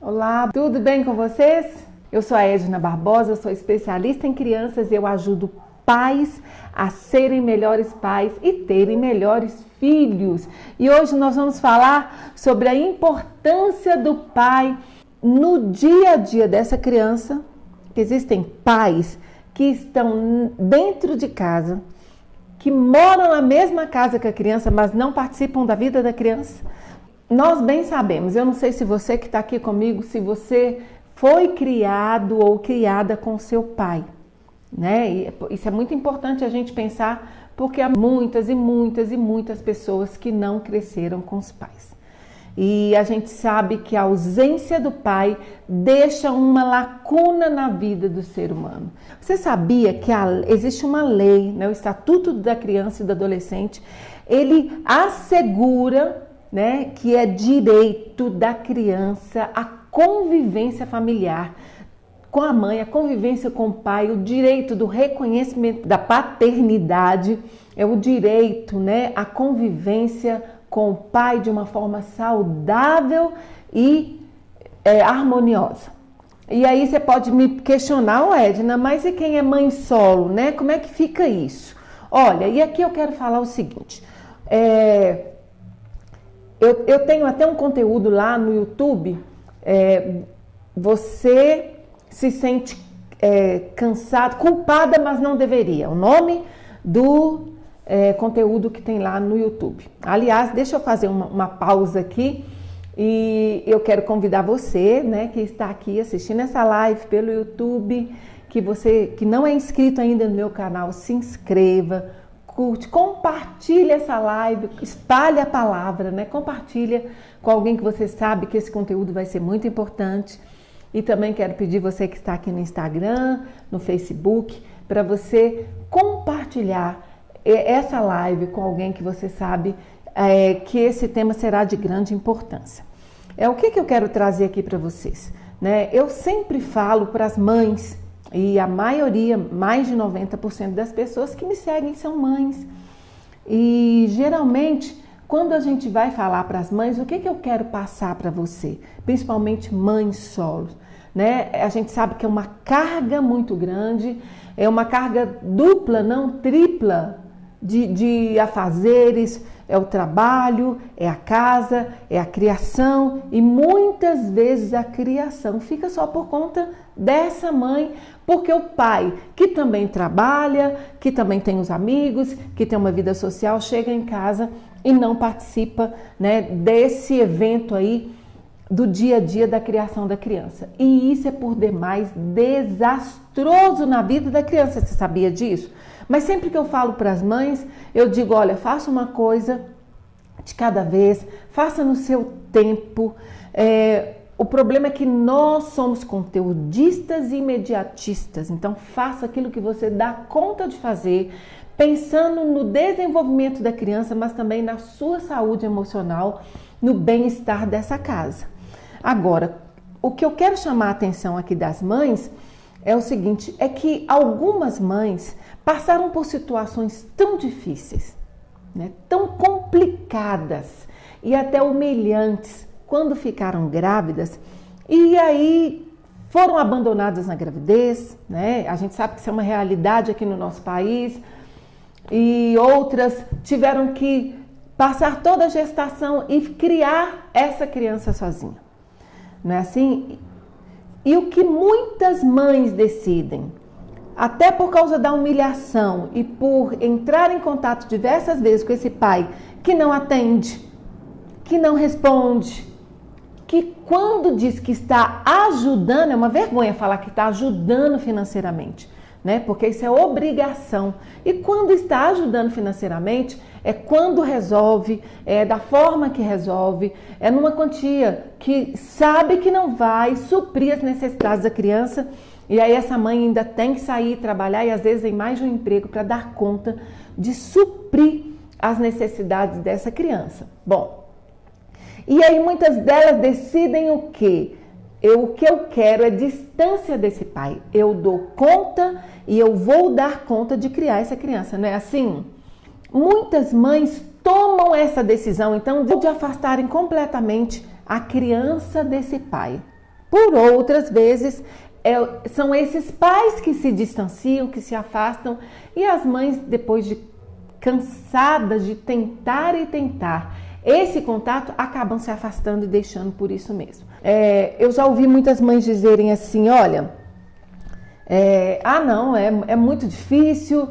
Olá, tudo bem com vocês? Eu sou a Edna Barbosa, sou especialista em crianças e eu ajudo pais a serem melhores pais e terem melhores filhos. E hoje nós vamos falar sobre a importância do pai no dia a dia dessa criança. Existem pais que estão dentro de casa, que moram na mesma casa que a criança, mas não participam da vida da criança. Nós bem sabemos, eu não sei se você que está aqui comigo, se você foi criado ou criada com seu pai, né? E isso é muito importante a gente pensar, porque há muitas pessoas que não cresceram com os pais. E a gente sabe que a ausência do pai deixa uma lacuna na vida do ser humano. Você sabia que existe uma lei, né? O Estatuto da Criança e do Adolescente, ele assegura, né, que é direito da criança a convivência familiar com a mãe, a convivência com o pai, o direito do reconhecimento da paternidade, é o direito, né, à convivência com o pai de uma forma saudável e harmoniosa. E aí você pode me questionar, Edna, mas e quem é mãe solo, né? Como é que fica isso? Olha, e aqui eu quero falar o seguinte, eu tenho até um conteúdo lá no YouTube, você se sente cansado, culpada, mas não deveria. O nome do conteúdo que tem lá no YouTube. Aliás, deixa eu fazer uma pausa aqui e eu quero convidar você, né, que está aqui assistindo essa live pelo YouTube, que não é inscrito ainda no meu canal, se inscreva, curte, compartilha essa live, espalhe a palavra, né? Compartilha com alguém que você sabe que esse conteúdo vai ser muito importante. E também quero pedir você que está aqui no Instagram, no Facebook, para você compartilhar essa live com alguém que você sabe que esse tema será de grande importância. O que eu quero trazer aqui para vocês, né? Eu sempre falo para as mães, e a maioria, mais de 90% das pessoas que me seguem são mães. E geralmente, quando a gente vai falar para as mães, o que eu quero passar para você? Principalmente mães solos, né? A gente sabe que é uma carga muito grande, é uma carga dupla, não tripla, de afazeres, é o trabalho, é a casa, é a criação, e muitas vezes a criação fica só por conta dessa mãe, porque o pai, que também trabalha, que também tem os amigos, que tem uma vida social, chega em casa e não participa, né, desse evento aí do dia a dia da criação da criança. E isso é por demais desastroso na vida da criança, você sabia disso? Mas sempre que eu falo para as mães, eu digo, olha, faça uma coisa de cada vez, faça no seu tempo. O problema é que nós somos conteudistas e imediatistas, então faça aquilo que você dá conta de fazer, pensando no desenvolvimento da criança, mas também na sua saúde emocional, no bem-estar dessa casa. Agora, o que eu quero chamar a atenção aqui das mães é o seguinte, é que algumas mães passaram por situações tão difíceis, né, tão complicadas e até humilhantes quando ficaram grávidas e aí foram abandonadas na gravidez, né? A gente sabe que isso é uma realidade aqui no nosso país, e outras tiveram que passar toda a gestação e criar essa criança sozinha, não é assim? E o que muitas mães decidem, até por causa da humilhação e por entrar em contato diversas vezes com esse pai que não atende, que não responde, que quando diz que está ajudando, é uma vergonha falar que está ajudando financeiramente, né? Porque isso é obrigação. E quando está ajudando financeiramente, é quando resolve, é da forma que resolve, é numa quantia que sabe que não vai suprir as necessidades da criança. E aí essa mãe ainda tem que sair trabalhar e às vezes em mais de um emprego para dar conta de suprir as necessidades dessa criança. Bom, e aí muitas delas decidem o quê? O que eu quero é distância desse pai. Eu dou conta e eu vou dar conta de criar essa criança, não é assim? Muitas mães tomam essa decisão, então, de afastarem completamente a criança desse pai. Por outras vezes, são esses pais que se distanciam, que se afastam, e as mães, depois de cansadas de tentar e tentar esse contato, acabam se afastando e deixando por isso mesmo. Eu já ouvi muitas mães dizerem assim, olha, não, é muito difícil,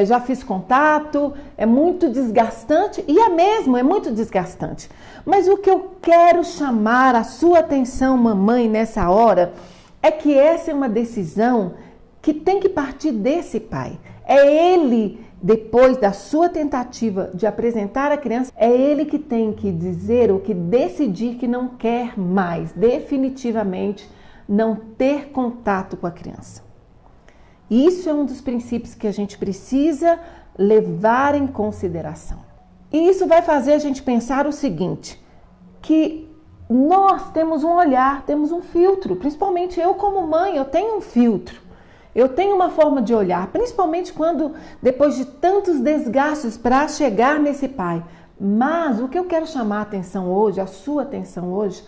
já fiz contato, é muito desgastante, e é muito desgastante. Mas o que eu quero chamar a sua atenção, mamãe, nessa hora, é que essa é uma decisão que tem que partir desse pai. É ele, depois da sua tentativa de apresentar a criança, é ele que tem que dizer ou que decidir que não quer mais, definitivamente, não ter contato com a criança. Isso é um dos princípios que a gente precisa levar em consideração. E isso vai fazer a gente pensar o seguinte, que nós temos um olhar, temos um filtro, principalmente eu como mãe, eu tenho um filtro. Eu tenho uma forma de olhar, principalmente quando, depois de tantos desgastes para chegar nesse pai. Mas o que eu quero chamar a atenção hoje, a sua atenção hoje,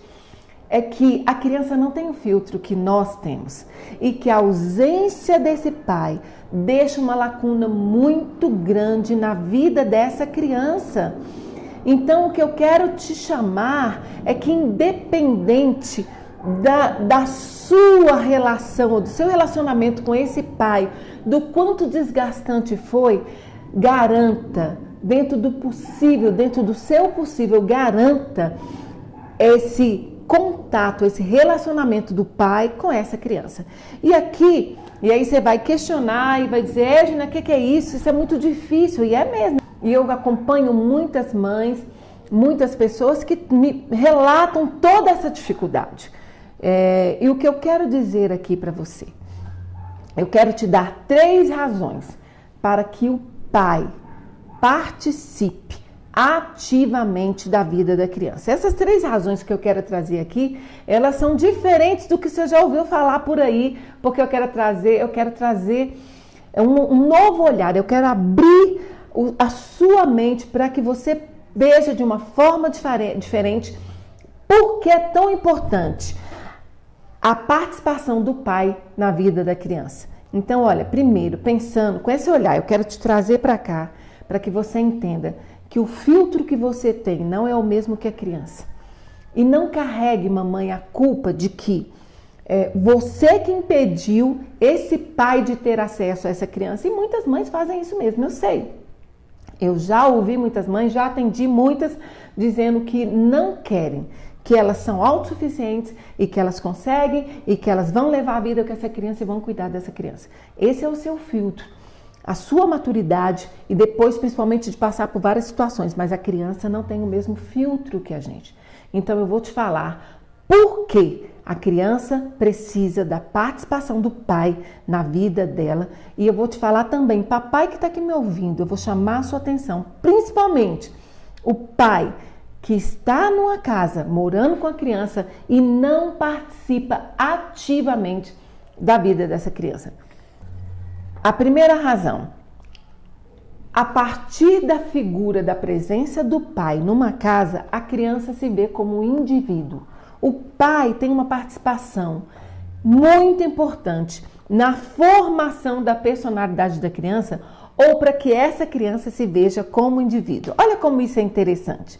é que a criança não tem o filtro que nós temos. E que a ausência desse pai deixa uma lacuna muito grande na vida dessa criança. Então, o que eu quero te chamar é que, independente da sua relação, ou do seu relacionamento com esse pai, do quanto desgastante foi, garanta, dentro do possível, dentro do seu possível, garanta esse contato, esse relacionamento do pai com essa criança. E aí você vai questionar e vai dizer, Edna, o que é isso? Isso é muito difícil, e é mesmo. E eu acompanho muitas mães, muitas pessoas que me relatam toda essa dificuldade. E o que eu quero dizer aqui para você, eu quero te dar 3 razões para que o pai participe ativamente da vida da criança. Essas 3 razões que eu quero trazer aqui, elas são diferentes do que você já ouviu falar por aí, porque eu quero trazer um novo olhar, eu quero abrir a sua mente para que você veja de uma forma diferente porque é tão importante a participação do pai na vida da criança. Então, olha, primeiro, pensando com esse olhar, eu quero te trazer para cá, para que você entenda que o filtro que você tem não é o mesmo que a criança. E não carregue, mamãe, a culpa de que você que impediu esse pai de ter acesso a essa criança. E muitas mães fazem isso mesmo, eu sei. Eu já ouvi muitas mães, já atendi muitas dizendo que não querem, que elas são autossuficientes e que elas conseguem e que elas vão levar a vida com essa criança e vão cuidar dessa criança. Esse é o seu filtro, a sua maturidade e depois principalmente de passar por várias situações, mas a criança não tem o mesmo filtro que a gente. Então eu vou te falar por que a criança precisa da participação do pai na vida dela e eu vou te falar também, papai que está aqui me ouvindo, eu vou chamar a sua atenção, principalmente o pai que está numa casa morando com a criança e não participa ativamente da vida dessa criança. A primeira razão, a partir da figura da presença do pai numa casa, a criança se vê como um indivíduo. O pai tem uma participação muito importante na formação da personalidade da criança ou para que essa criança se veja como indivíduo. Olha como isso é interessante.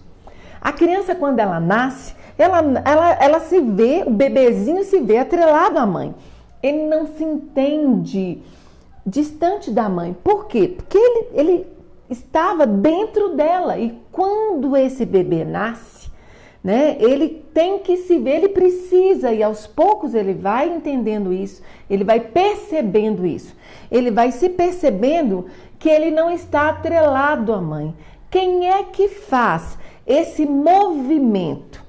A criança, quando ela nasce, ela se vê, o bebezinho se vê atrelado à mãe. Ele não se entende distante da mãe. Por quê? Porque ele estava dentro dela. E quando esse bebê nasce, né, ele tem que se ver, ele precisa, e aos poucos ele vai entendendo isso, ele vai percebendo isso. Ele vai se percebendo que ele não está atrelado à mãe. Quem é que faz esse movimento?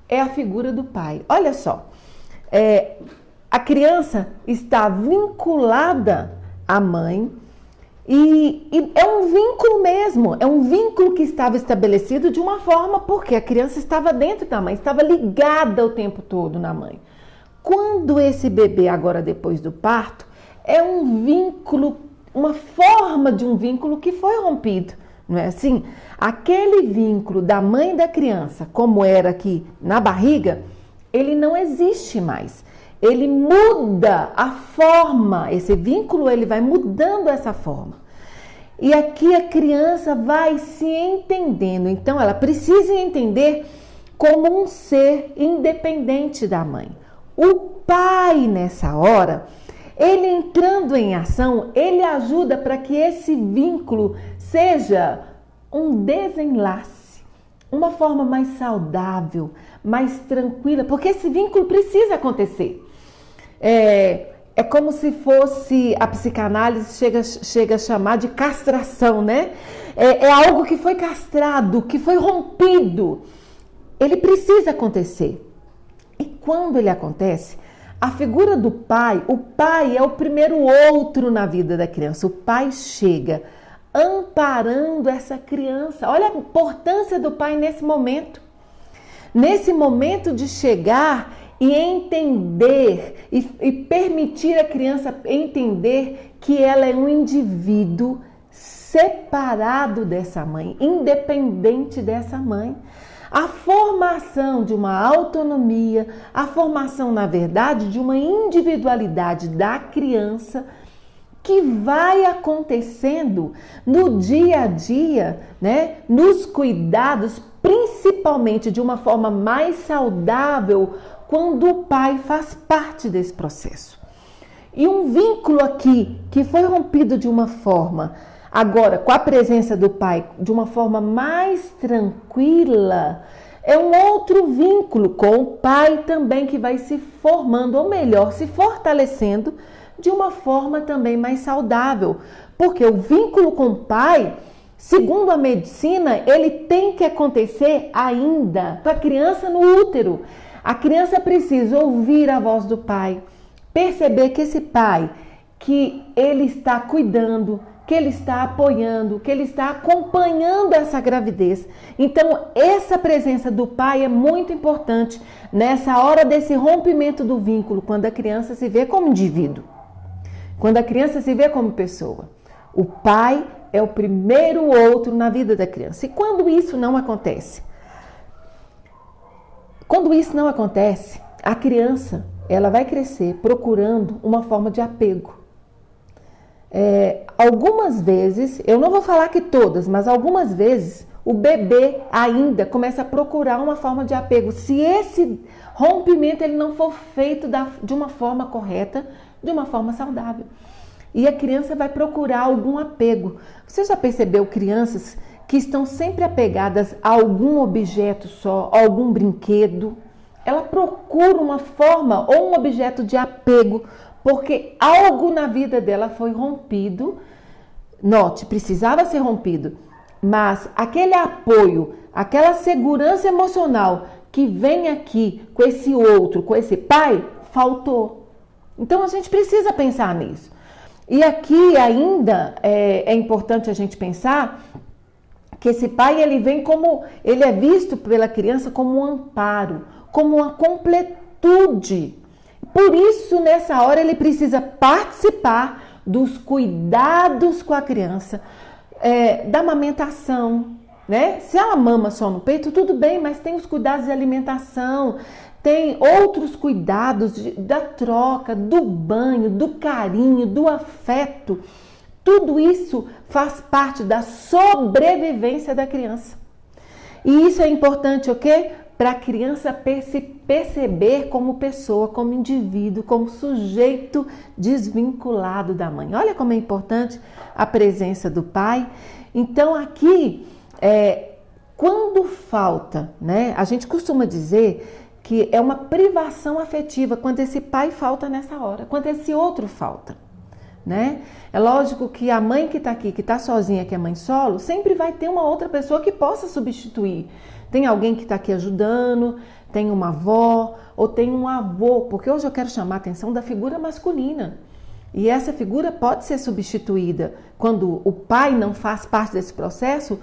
É a figura do pai. Olha só, a criança está vinculada à mãe e é um vínculo mesmo, é um vínculo que estava estabelecido de uma forma porque a criança estava dentro da mãe, estava ligada o tempo todo na mãe. Quando esse bebê, agora depois do parto, é um vínculo, uma forma de um vínculo que foi rompido, não é assim? Aquele vínculo da mãe e da criança, como era aqui na barriga, ele não existe mais. Ele muda a forma, esse vínculo ele vai mudando essa forma. E aqui a criança vai se entendendo, então ela precisa entender como um ser independente da mãe. O pai nessa hora, ele entrando em ação, ele ajuda para que esse vínculo seja um desenlace, uma forma mais saudável, mais tranquila, porque esse vínculo precisa acontecer. É como se fosse, a psicanálise chega a chamar de castração, né? É algo que foi castrado, que foi rompido. Ele precisa acontecer. E quando ele acontece, a figura do pai, o pai é o primeiro outro na vida da criança. O pai chega amparando essa criança. Olha a importância do pai nesse momento. Nesse momento de chegar e entender e permitir a criança entender que ela é um indivíduo separado dessa mãe, independente dessa mãe. A formação de uma autonomia, a formação, na verdade, de uma individualidade da criança que vai acontecendo no dia a dia, né? Nos cuidados, principalmente de uma forma mais saudável, quando o pai faz parte desse processo. E um vínculo aqui que foi rompido de uma forma, agora com a presença do pai, de uma forma mais tranquila, é um outro vínculo com o pai também que vai se formando, ou melhor, se fortalecendo de uma forma também mais saudável. Porque o vínculo com o pai, segundo a medicina, ele tem que acontecer ainda com a criança no útero. A criança precisa ouvir a voz do pai, perceber que esse pai, que ele está cuidando, que ele está apoiando, que ele está acompanhando essa gravidez. Então, essa presença do pai é muito importante nessa hora desse rompimento do vínculo, quando a criança se vê como indivíduo, quando a criança se vê como pessoa. O pai é o primeiro outro na vida da criança. E quando isso não acontece? Quando isso não acontece, a criança ela vai crescer procurando uma forma de apego. Algumas vezes, eu não vou falar que todas, mas algumas vezes o bebê ainda começa a procurar uma forma de apego. Se esse rompimento ele não for feito de uma forma correta, de uma forma saudável. E a criança vai procurar algum apego. Você já percebeu crianças que estão sempre apegadas a algum objeto só, a algum brinquedo? Ela procura uma forma ou um objeto de apego, porque algo na vida dela foi rompido. Note, precisava ser rompido, mas aquele apoio, aquela segurança emocional que vem aqui com esse outro, com esse pai, faltou. Então a gente precisa pensar nisso. E aqui ainda é importante a gente pensar que esse pai ele é visto pela criança como um amparo, como uma completude. Por isso, nessa hora, ele precisa participar dos cuidados com a criança, da amamentação, né? Se ela mama só no peito, tudo bem, mas tem os cuidados de alimentação, tem outros cuidados da troca, do banho, do carinho, do afeto. Tudo isso faz parte da sobrevivência da criança. E isso é importante, o quê? Para a criança se perceber como pessoa, como indivíduo, como sujeito desvinculado da mãe. Olha como é importante a presença do pai. Então aqui, quando falta, né? A gente costuma dizer que é uma privação afetiva quando esse pai falta nessa hora, quando esse outro falta, né? É lógico que a mãe que está aqui, que está sozinha, que é mãe solo, sempre vai ter uma outra pessoa que possa substituir. Tem alguém que está aqui ajudando, tem uma avó ou tem um avô, porque hoje eu quero chamar a atenção da figura masculina. E essa figura pode ser substituída. Quando o pai não faz parte desse processo,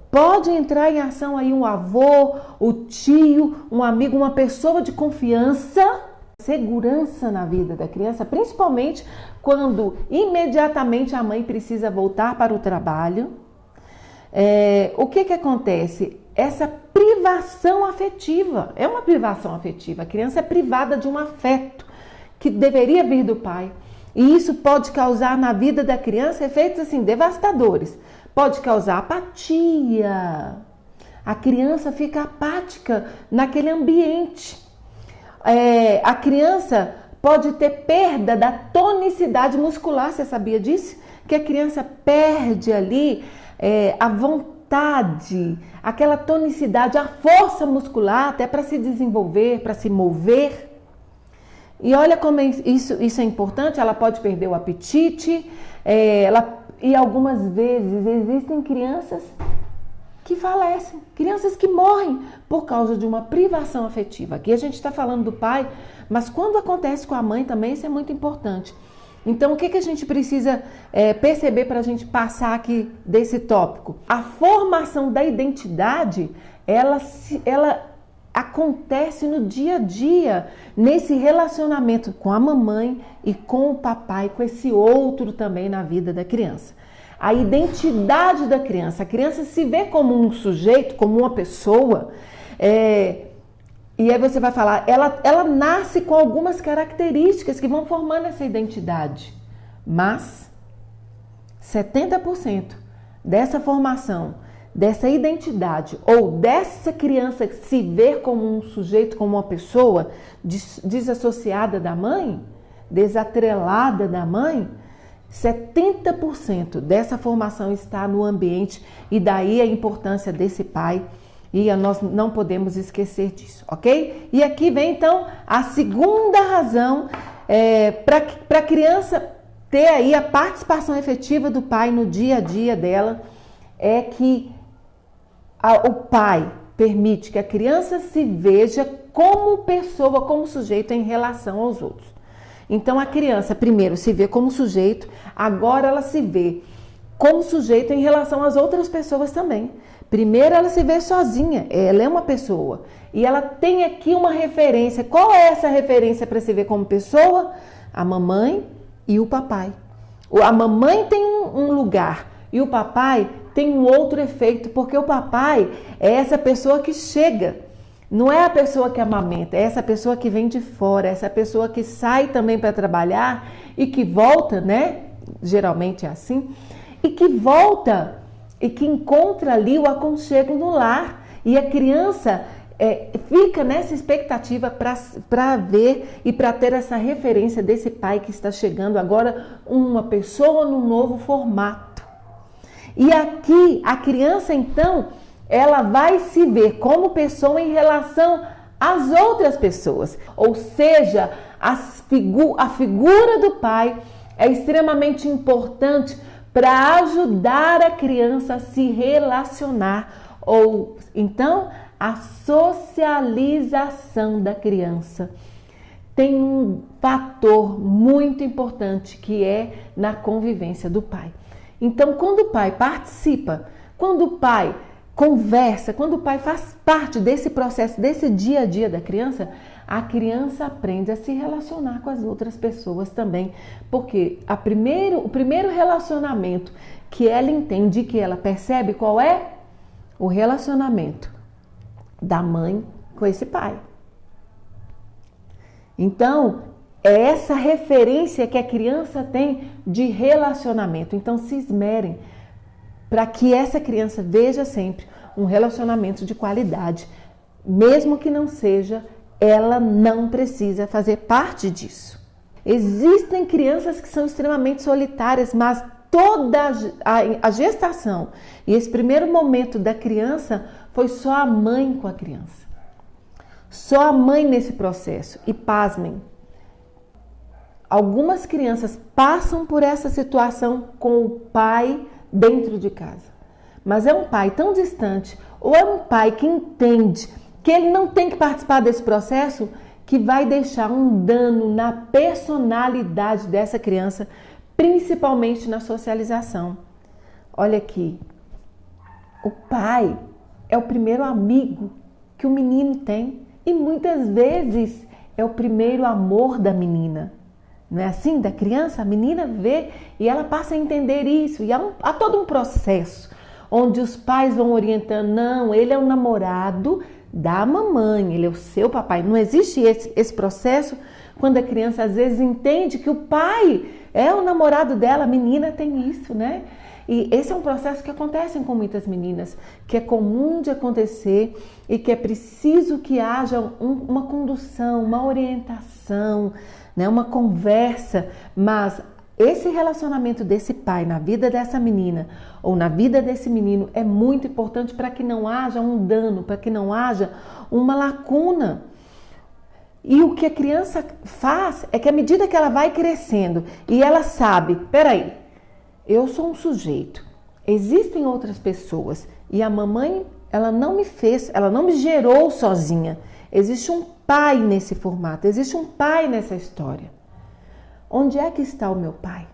pode entrar em ação aí um avô, o tio, um amigo, uma pessoa de confiança, segurança na vida da criança, principalmente quando imediatamente a mãe precisa voltar para o trabalho. O que acontece? Essa privação privação afetiva. É uma privação afetiva. A criança é privada de um afeto que deveria vir do pai. E isso pode causar na vida da criança efeitos assim devastadores. Pode causar apatia. A criança fica apática naquele ambiente. A criança pode ter perda da tonicidade muscular. Você sabia disso? Que a criança perde ali a vontade, aquela tonicidade, a força muscular até para se desenvolver, para se mover. E olha como isso é importante. Ela pode perder o apetite. E algumas vezes existem crianças que falecem, crianças que morrem por causa de uma privação afetiva. Aqui a gente está falando do pai, mas quando acontece com a mãe também, isso é muito importante. Então, o que a gente precisa perceber para a gente passar aqui desse tópico? A formação da identidade, ela acontece no dia a dia, nesse relacionamento com a mamãe e com o papai, com esse outro também na vida da criança. A identidade da criança, a criança se vê como um sujeito, como uma pessoa, e aí você vai falar, ela nasce com algumas características que vão formando essa identidade, mas 70% dessa formação, dessa identidade ou dessa criança que se vê como um sujeito, como uma pessoa desassociada da mãe, desatrelada da mãe, 70% dessa formação está no ambiente e daí a importância desse pai e nós não podemos esquecer disso, ok? E aqui vem então a segunda razão para a criança ter aí a participação efetiva do pai no dia a dia dela, é que o pai permite que a criança se veja como pessoa, como sujeito em relação aos outros. Então a criança primeiro se vê como sujeito, agora ela se vê como sujeito em relação às outras pessoas também. Primeiro ela se vê sozinha, ela é uma pessoa e ela tem aqui uma referência. Qual é essa referência para se ver como pessoa? A mamãe e o papai. A mamãe tem um lugar e o papai tem um outro efeito, porque o papai é essa pessoa que chega. Não é a pessoa que amamenta, é essa pessoa que vem de fora, é essa pessoa que sai também para trabalhar e que volta, né? Geralmente é assim. E que volta e que encontra ali o aconchego no lar. E a criança fica nessa expectativa para ver e para ter essa referência desse pai que está chegando agora, uma pessoa num novo formato. E aqui a criança então, ela vai se ver como pessoa em relação às outras pessoas. Ou seja, a figura do pai é extremamente importante para ajudar a criança a se relacionar. Ou então, a socialização da criança tem um fator muito importante que é na convivência do pai. Então, quando o pai participa, quando o pai conversa, quando o pai faz parte desse processo, desse dia a dia da criança, a criança aprende a se relacionar com as outras pessoas também. Porque o primeiro relacionamento que ela entende, que ela percebe qual é? O relacionamento da mãe com esse pai. Então, é essa referência que a criança tem de relacionamento. Então, se esmerem para que essa criança veja sempre um relacionamento de qualidade. Mesmo que não seja, ela não precisa fazer parte disso. Existem crianças que são extremamente solitárias, mas toda a gestação e esse primeiro momento da criança foi só a mãe com a criança. Só a mãe nesse processo. E pasmem, algumas crianças passam por essa situação com o pai dentro de casa. Mas é um pai tão distante, ou é um pai que entende que ele não tem que participar desse processo, que vai deixar um dano na personalidade dessa criança, principalmente na socialização. Olha aqui, o pai é o primeiro amigo que o menino tem e muitas vezes é o primeiro amor da menina. Não é assim? Da criança, a menina vê e ela passa a entender isso. E há todo um processo onde os pais vão orientando, não, ele é o namorado da mamãe, ele é o seu papai. Não existe esse processo quando a criança às vezes entende que o pai é o namorado dela. A menina tem isso, né? E esse é um processo que acontece com muitas meninas, que é comum de acontecer e que é preciso que haja uma condução, uma orientação, né? Uma conversa, mas esse relacionamento desse pai na vida dessa menina ou na vida desse menino é muito importante para que não haja um dano, para que não haja uma lacuna. E o que a criança faz é que à medida que ela vai crescendo e ela sabe, peraí, eu sou um sujeito, existem outras pessoas e a mamãe, ela não me fez, ela não me gerou sozinha. Existe um pai nesse formato, existe um pai nessa história. Onde é que está o meu pai?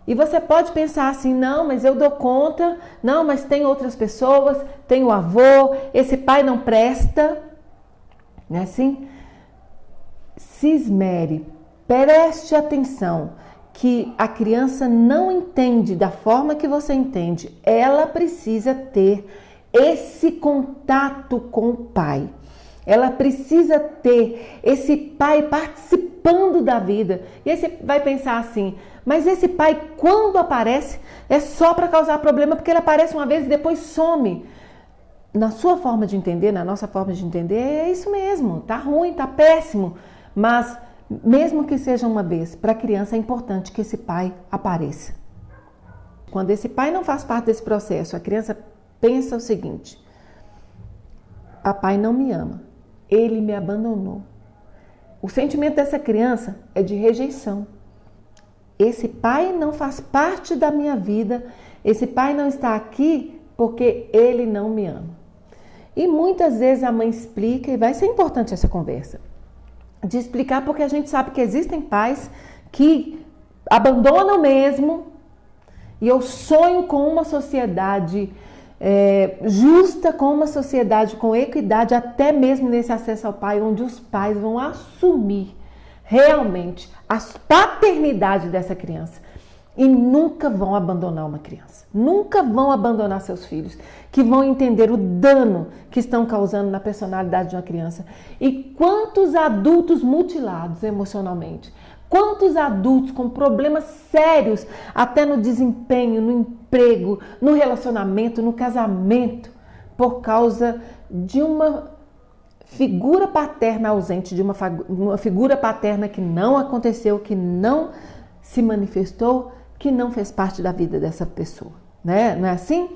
E você pode pensar assim, não, mas eu dou conta, não, mas tem outras pessoas, tem o avô, esse pai não presta, não é assim? Se esmere, preste atenção, que a criança não entende da forma que você entende, ela precisa ter esse contato com o pai. Ela precisa ter esse pai participando da vida. E aí você vai pensar assim, mas esse pai quando aparece é só para causar problema, porque ele aparece uma vez e depois some. Na sua forma de entender, na nossa forma de entender, é isso mesmo. Tá ruim, tá péssimo. Mas mesmo que seja uma vez, para a criança é importante que esse pai apareça. Quando esse pai não faz parte desse processo, a criança pensa o seguinte: papai não me ama. Ele me abandonou. O sentimento dessa criança é de rejeição. Esse pai não faz parte da minha vida. Esse pai não está aqui porque ele não me ama. E muitas vezes a mãe explica, e vai ser importante essa conversa, de explicar, porque a gente sabe que existem pais que abandonam mesmo. E eu sonho com uma sociedade justa, com uma sociedade com equidade, até mesmo nesse acesso ao pai, onde os pais vão assumir realmente a paternidade dessa criança e nunca vão abandonar uma criança, nunca vão abandonar seus filhos, que vão entender o dano que estão causando na personalidade de uma criança. E quantos adultos mutilados emocionalmente, quantos adultos com problemas sérios, até no desempenho, no emprego, no relacionamento, no casamento, por causa de uma figura paterna ausente, de uma figura paterna que não aconteceu, que não se manifestou, que não fez parte da vida dessa pessoa, né? Não é assim?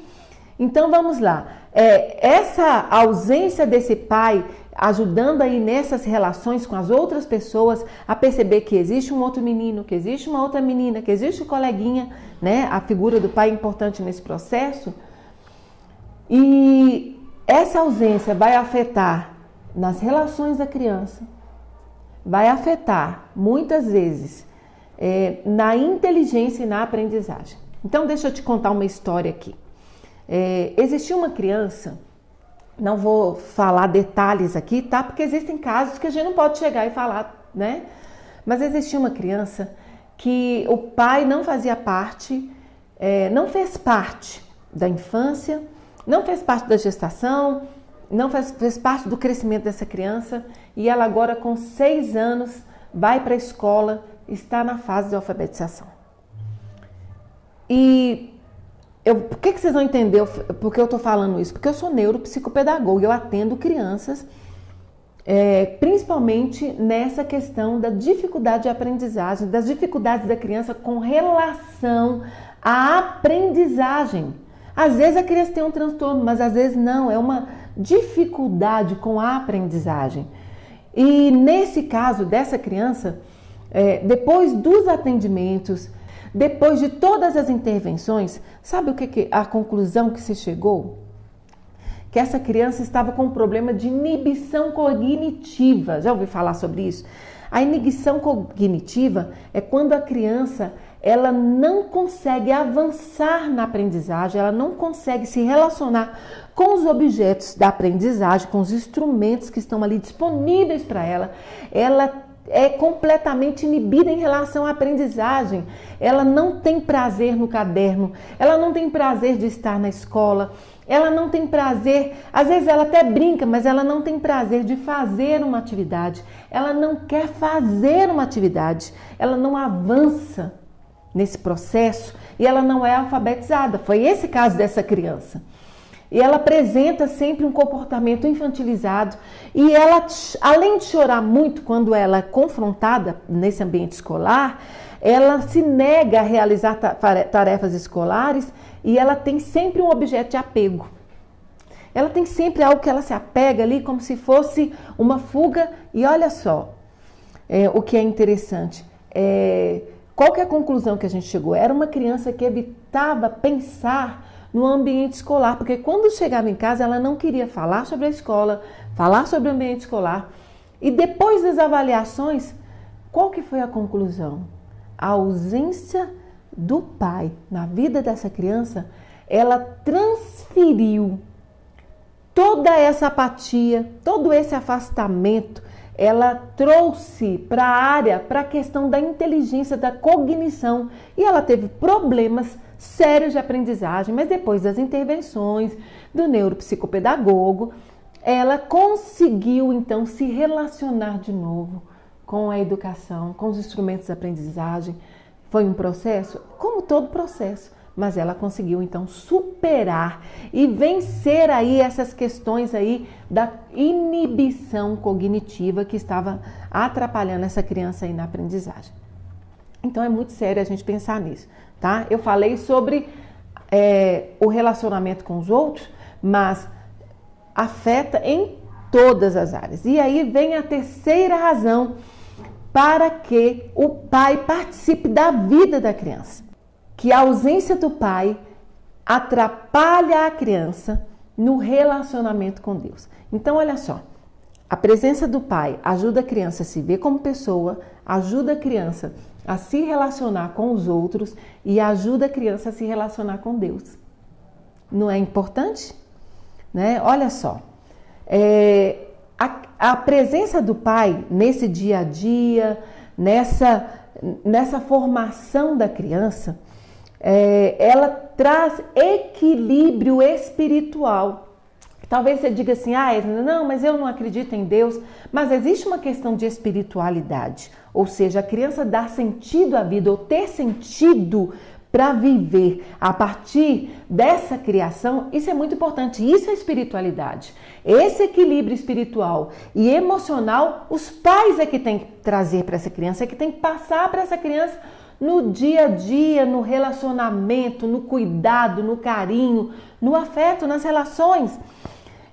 Então vamos lá. Essa ausência desse pai ajudando aí nessas relações com as outras pessoas a perceber que existe um outro menino, que existe uma outra menina, que existe um coleguinha, né? A figura do pai é importante nesse processo. E essa ausência vai afetar nas relações da criança, vai afetar muitas vezes na inteligência e na aprendizagem. Então deixa eu te contar uma história aqui. Existia uma criança, não vou falar detalhes aqui, tá? Porque existem casos que a gente não pode chegar e falar, né? Mas existia uma criança que o pai não fazia parte, não fez parte da infância, não fez parte da gestação, não fez parte do crescimento dessa criança, e ela agora com 6 anos vai para a escola, está na fase de alfabetização. E por que vocês vão entender por que eu estou falando isso? Porque eu sou neuropsicopedagoga, eu atendo crianças, principalmente nessa questão da dificuldade de aprendizagem, das dificuldades da criança com relação à aprendizagem. Às vezes a criança tem um transtorno, mas às vezes não, é uma dificuldade com a aprendizagem. E nesse caso dessa criança, depois dos atendimentos, depois de todas as intervenções, sabe o que a conclusão que se chegou? Que essa criança estava com um problema de inibição cognitiva. Já ouviu falar sobre isso? A inibição cognitiva é quando a criança ela não consegue avançar na aprendizagem, ela não consegue se relacionar com os objetos da aprendizagem, com os instrumentos que estão ali disponíveis para ela. Ela é completamente inibida em relação à aprendizagem. Ela não tem prazer no caderno, ela não tem prazer de estar na escola, ela não tem prazer, às vezes ela até brinca, mas ela não tem prazer de fazer uma atividade. Ela não quer fazer uma atividade, ela não avança nesse processo e ela não é alfabetizada. Foi esse caso dessa criança. E ela apresenta sempre um comportamento infantilizado e ela, além de chorar muito quando ela é confrontada nesse ambiente escolar, ela se nega a realizar tarefas escolares e ela tem sempre um objeto de apego. Ela tem sempre algo que ela se apega ali como se fosse uma fuga. E olha só, o que é interessante, qual que é a conclusão que a gente chegou? Era uma criança que evitava pensar no ambiente escolar, porque quando chegava em casa ela não queria falar sobre a escola, falar sobre o ambiente escolar. E depois das avaliações, qual que foi a conclusão? A ausência do pai na vida dessa criança, ela transferiu toda essa apatia, todo esse afastamento, ela trouxe para a área, para a questão da inteligência, da cognição, e ela teve problemas sérios de aprendizagem, mas depois das intervenções do neuropsicopedagogo, ela conseguiu então se relacionar de novo com a educação, com os instrumentos de aprendizagem. Foi um processo, como todo processo, mas ela conseguiu então superar e vencer aí essas questões aí da inibição cognitiva que estava atrapalhando essa criança aí na aprendizagem. Então é muito sério a gente pensar nisso, tá? Eu falei sobre o relacionamento com os outros, mas afeta em todas as áreas. E aí vem a terceira razão para que o pai participe da vida da criança. Que a ausência do pai atrapalha a criança no relacionamento com Deus. Então, olha só, a presença do pai ajuda a criança a se ver como pessoa, ajuda a criança a se relacionar com os outros e ajuda a criança a se relacionar com Deus. Não é importante? Né? Olha só, a presença do pai nesse dia a dia, nessa formação da criança, ela traz equilíbrio espiritual. Talvez você diga assim, não, mas eu não acredito em Deus. Mas existe uma questão de espiritualidade, ou seja, a criança dar sentido à vida, ou ter sentido para viver a partir dessa criação. Isso é muito importante, isso é espiritualidade. Esse equilíbrio espiritual e emocional, os pais é que tem que trazer para essa criança, é que tem que passar para essa criança no dia a dia, no relacionamento, no cuidado, no carinho, no afeto, nas relações.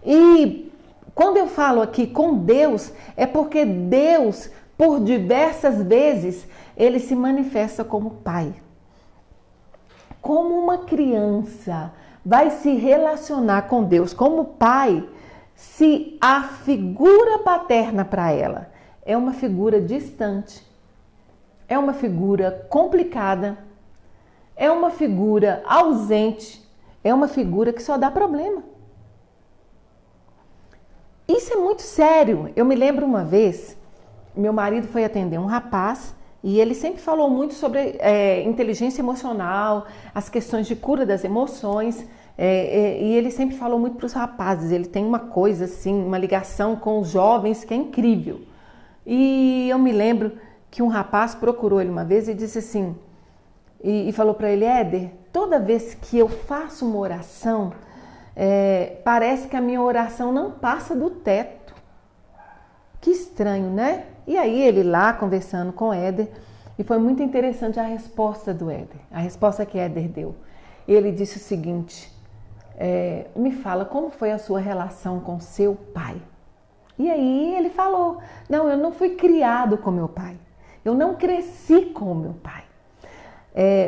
E quando eu falo aqui com Deus, é porque Deus, por diversas vezes, ele se manifesta como pai. Como uma criança vai se relacionar com Deus como pai, se a figura paterna para ela é uma figura distante, é uma figura complicada, é uma figura ausente, é uma figura que só dá problema. Isso é muito sério. Eu me lembro uma vez, meu marido foi atender um rapaz e ele sempre falou muito sobre inteligência emocional, as questões de cura das emoções, e ele sempre falou muito para os rapazes. Ele tem uma coisa assim, uma ligação com os jovens que é incrível. E eu me lembro que um rapaz procurou ele uma vez e disse assim, e falou para ele, Éder, toda vez que eu faço uma oração, parece que a minha oração não passa do teto. Que estranho, né? E aí ele lá conversando com o Éder, e foi muito interessante a resposta do Éder, a resposta que Éder deu. Ele disse o seguinte, me fala, como foi a sua relação com seu pai? E aí ele falou, não, eu não fui criado com meu pai, eu não cresci com o meu pai.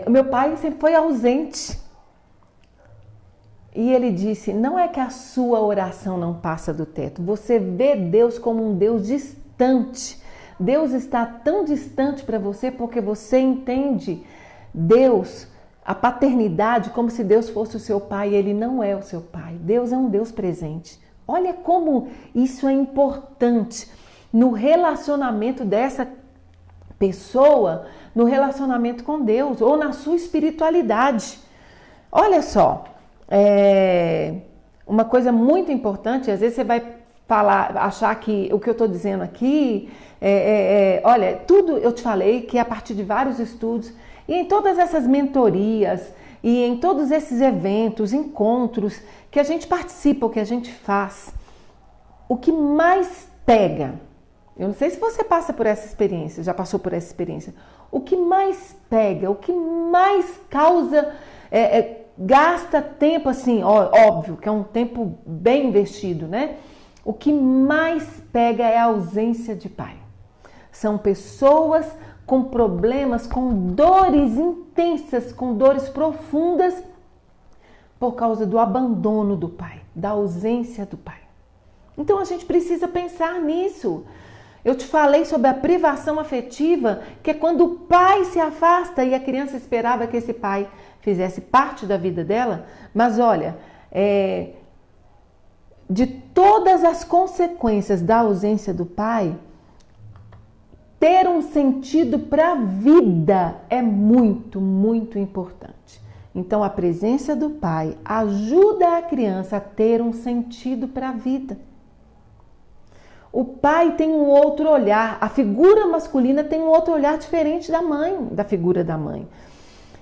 O meu pai sempre foi ausente. E ele disse, não é que a sua oração não passa do teto, você vê Deus como um Deus distante. Deus está tão distante para você porque você entende Deus, a paternidade, como se Deus fosse o seu pai, e ele não é o seu pai. Deus é um Deus presente. Olha como isso é importante. no relacionamento dessa pessoa, no relacionamento com Deus ou na sua espiritualidade. Olha só, uma coisa muito importante, às vezes você vai achar que o que eu estou dizendo aqui, olha, tudo eu te falei que é a partir de vários estudos e em todas essas mentorias e em todos esses eventos, encontros que a gente participa, o que a gente faz, o que mais pega, eu não sei se você passa por essa experiência, já passou por essa experiência, o que mais pega, o que mais causa, gasta tempo assim, óbvio que é um tempo bem investido, né? O que mais pega é a ausência de pai. São pessoas com problemas, com dores intensas, com dores profundas, por causa do abandono do pai, da ausência do pai. Então a gente precisa pensar nisso. Eu te falei sobre a privação afetiva, que é quando o pai se afasta e a criança esperava que esse pai fizesse parte da vida dela. Mas olha, de todas as consequências da ausência do pai, ter um sentido para a vida é muito, muito importante. Então, a presença do pai ajuda a criança a ter um sentido para a vida. O pai tem um outro olhar, a figura masculina tem um outro olhar diferente da mãe, da figura da mãe.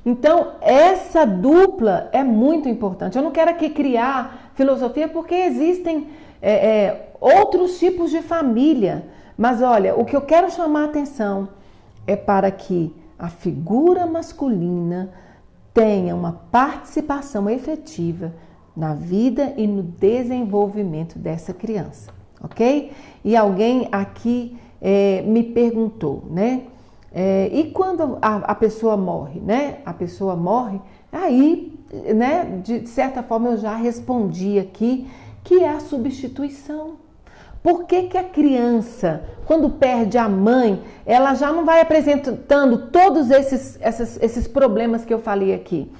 Então, essa dupla é muito importante. Eu não quero aqui criar filosofia porque existem outros tipos de família. Mas olha, o que eu quero chamar a atenção é para que a figura masculina tenha uma participação efetiva na vida e no desenvolvimento dessa criança, ok? E alguém aqui me perguntou, né? E quando a pessoa morre, né? A pessoa morre, aí, né? De certa forma eu já respondi aqui que é a substituição. Por que a criança, quando perde a mãe, ela já não vai apresentando todos esses problemas que eu falei aqui?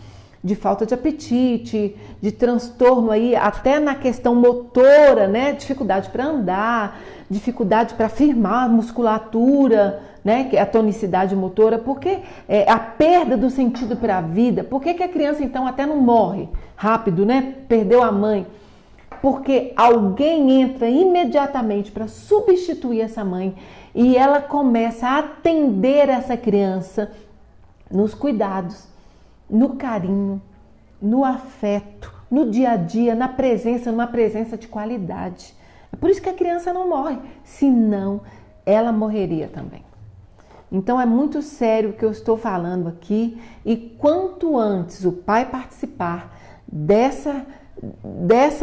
De falta de apetite, de transtorno aí, até na questão motora, né? Dificuldade para andar, dificuldade para firmar a musculatura, né? Que é a tonicidade motora. Porque a perda do sentido para a vida. Por que a criança então até não morre rápido, né? Perdeu a mãe. Porque alguém entra imediatamente para substituir essa mãe e ela começa a atender essa criança nos cuidados, no carinho, no afeto, no dia a dia, na presença, numa presença de qualidade. É por isso que a criança não morre, senão ela morreria também. Então é muito sério o que eu estou falando aqui e quanto antes o pai participar dessa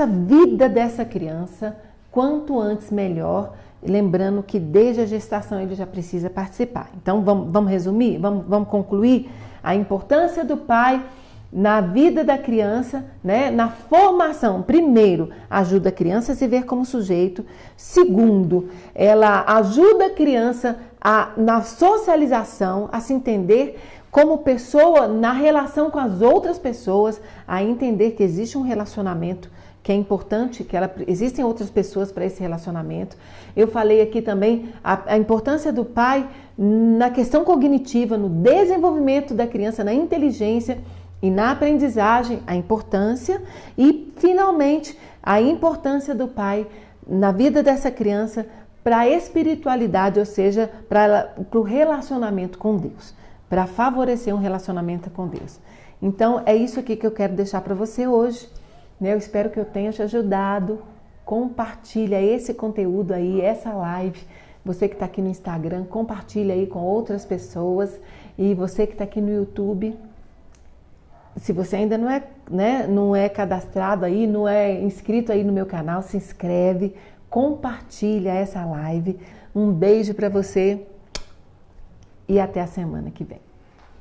vida dessa criança, quanto antes melhor, lembrando que desde a gestação ele já precisa participar. Então vamos resumir, vamos concluir a importância do pai na vida da criança, né? Na formação. Primeiro, ajuda a criança a se ver como sujeito. Segundo, ela ajuda a criança na socialização, a se entender como pessoa na relação com as outras pessoas, a entender que existe um relacionamento que é importante, que existem outras pessoas para esse relacionamento. Eu falei aqui também a importância do pai na questão cognitiva, no desenvolvimento da criança, na inteligência e na aprendizagem, a importância. E, finalmente, a importância do pai na vida dessa criança para a espiritualidade, ou seja, para o relacionamento com Deus, para favorecer um relacionamento com Deus. Então, é isso aqui que eu quero deixar para você hoje. Eu espero que eu tenha te ajudado. Compartilha esse conteúdo aí, essa live. Você que está aqui no Instagram, compartilha aí com outras pessoas. E você que está aqui no YouTube, se você ainda não é cadastrado aí, não é inscrito aí no meu canal, se inscreve, compartilha essa live. Um beijo para você e até a semana que vem.